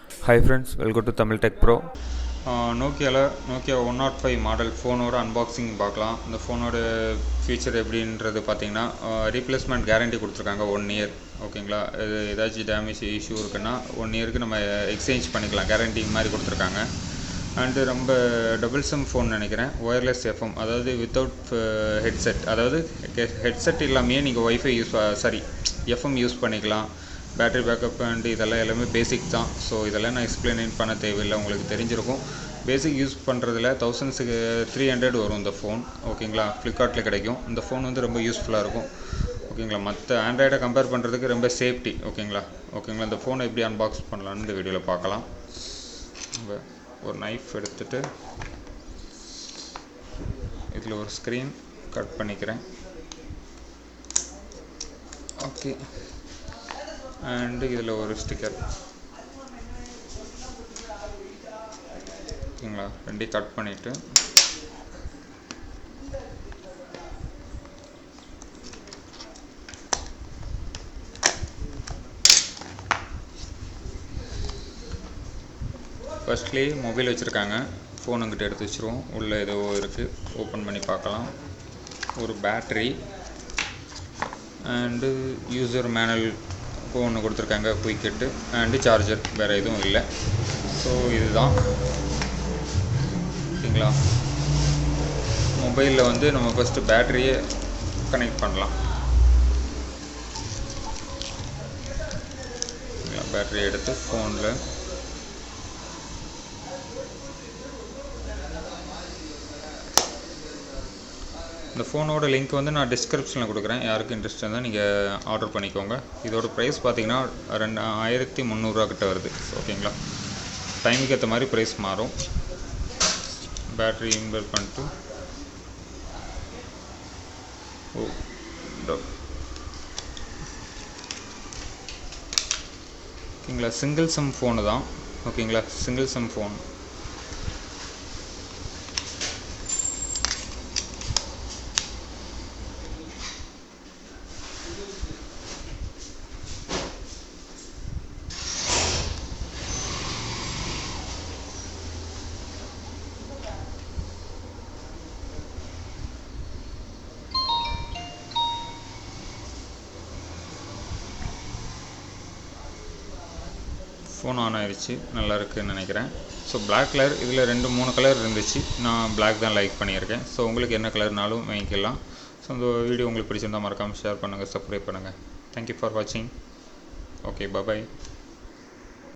Hi friends, welcome to Tamil Techpro. Nokia 105 model ஃபோனோட unboxing பார்க்கலாம். இந்த ஃபோனோட ஃபீச்சர் எப்படின்றது பார்த்தீங்கன்னா, ரீப்ளேஸ்மெண்ட் கேரண்டி கொடுத்துருக்காங்க 1 இயர். ஓகேங்களா, இது ஏதாச்சும் டேமேஜ் இஷ்யூ இருக்குன்னா 1 இயருக்கு நம்ம எக்ஸ்சேஞ்ச் பண்ணிக்கலாம், கேரண்டி மாதிரி கொடுத்துருக்காங்க. அண்டு ரொம்ப டபுள் சிம் ஃபோன் நினைக்கிறேன். ஒயர்லெஸ் எஃப்எம், அதாவது வித்தவுட் ஹெட்செட், அதாவது ஹெட்செட் இல்லாமையே நீங்கள் ஒய்ஃபை எஃப்எம் யூஸ் பண்ணிக்கலாம். பேட்டரி பேக்கப் அண்ட் இதெல்லாம் எல்லாமே பேசிக் தான். ஸோ இதெல்லாம் நான் எக்ஸ்பிளைன் பண்ண தேவையில்லை, உங்களுக்கு தெரிஞ்சிருக்கும். பேசிக் யூஸ் பண்ணுறதுல 1300 வரும் இந்த ஃபோன். ஓகேங்களா, ஃப்ளிப்கார்ட்டில் கிடைக்கும். இந்த ஃபோன் வந்து ரொம்ப யூஸ்ஃபுல்லாக இருக்கும். ஓகேங்களா, மற்ற ஆண்ட்ராய்டை கம்பேர் பண்ணுறதுக்கு ரொம்ப சேஃப்டி. ஓகேங்களா, இந்த ஃபோனை எப்படி அன்பாக்ஸ் பண்ணலான்னு இந்த வீடியோவில் பார்க்கலாம். ஒரு நைஃப் எடுத்துகிட்டு இதில் ஒரு ஸ்க்ரீன் கட் பண்ணிக்கிறேன். ஓகே, அண்டு இதில் ஒரு ஸ்டிக்கர். ஓகேங்களா, ரெண்டையும் கட் பண்ணிவிட்டு ஃபர்ஸ்ட்லேயே மொபைல் வச்சுருக்காங்க. ஃபோன் அங்கிட்ட எடுத்து வச்சுருவோம். உள்ளே ஏதோ இருக்குது, ஓப்பன் பண்ணி பார்க்கலாம். ஒரு பேட்ரி அண்டு யூசர் மேனுவல் ஒன்று கொடுத்துருக்காங்க, குயிக்கெட்டு அண்டு சார்ஜர், வேறு எதுவும் இல்லை. ஸோ இதுதான். ஓகேங்களா, மொபைலில் வந்து நம்ம ஃபஸ்ட்டு பேட்டரியை கனெக்ட் பண்ணலாம். பேட்டரி எடுத்து ஃபோனில் இந்த ஃபோனோட லிங்க் வந்து நான் டிஸ்கிரிப்ஷனில் கொடுக்குறேன். யாருக்கு இன்ட்ரெஸ்ட் இருந்தால் நீங்கள் ஆர்டர் பண்ணிக்கோங்க. இதோட ப்ரைஸ் பார்த்தீங்கன்னா 2300 கிட்ட வருது. ஓகேங்களா, டைமுக்கு ஏற்ற மாதிரி ப்ரைஸ் மாறும். பேட்ரி இன்வெர்ட் பண்ணிட்டு ஓகேங்களா, சிங்கிள் சிம் ஃபோனு தான். ஓகேங்களா, single sim phone. Phone on ஆயிடுச்சு, நல்லா இருக்குதுன்னு நினைக்கிறேன். ஸோ பிளாக் கலர், இதில் 2-3 கலர் இருந்துச்சு. நான் பிளாக் தான் லைக் பண்ணியிருக்கேன். ஸோ உங்களுக்கு என்ன கலர்னாலும் வாங்கிக்கலாம். ஸோ இந்த வீடியோ உங்களுக்கு பிடிச்சிருந்தால் மறக்காமல் ஷேர் பண்ணுங்கள், சப்ஸ்கிரைப் பண்ணுங்கள். தேங்க்யூ ஃபார் வாட்சிங். ஓகே, பாய்.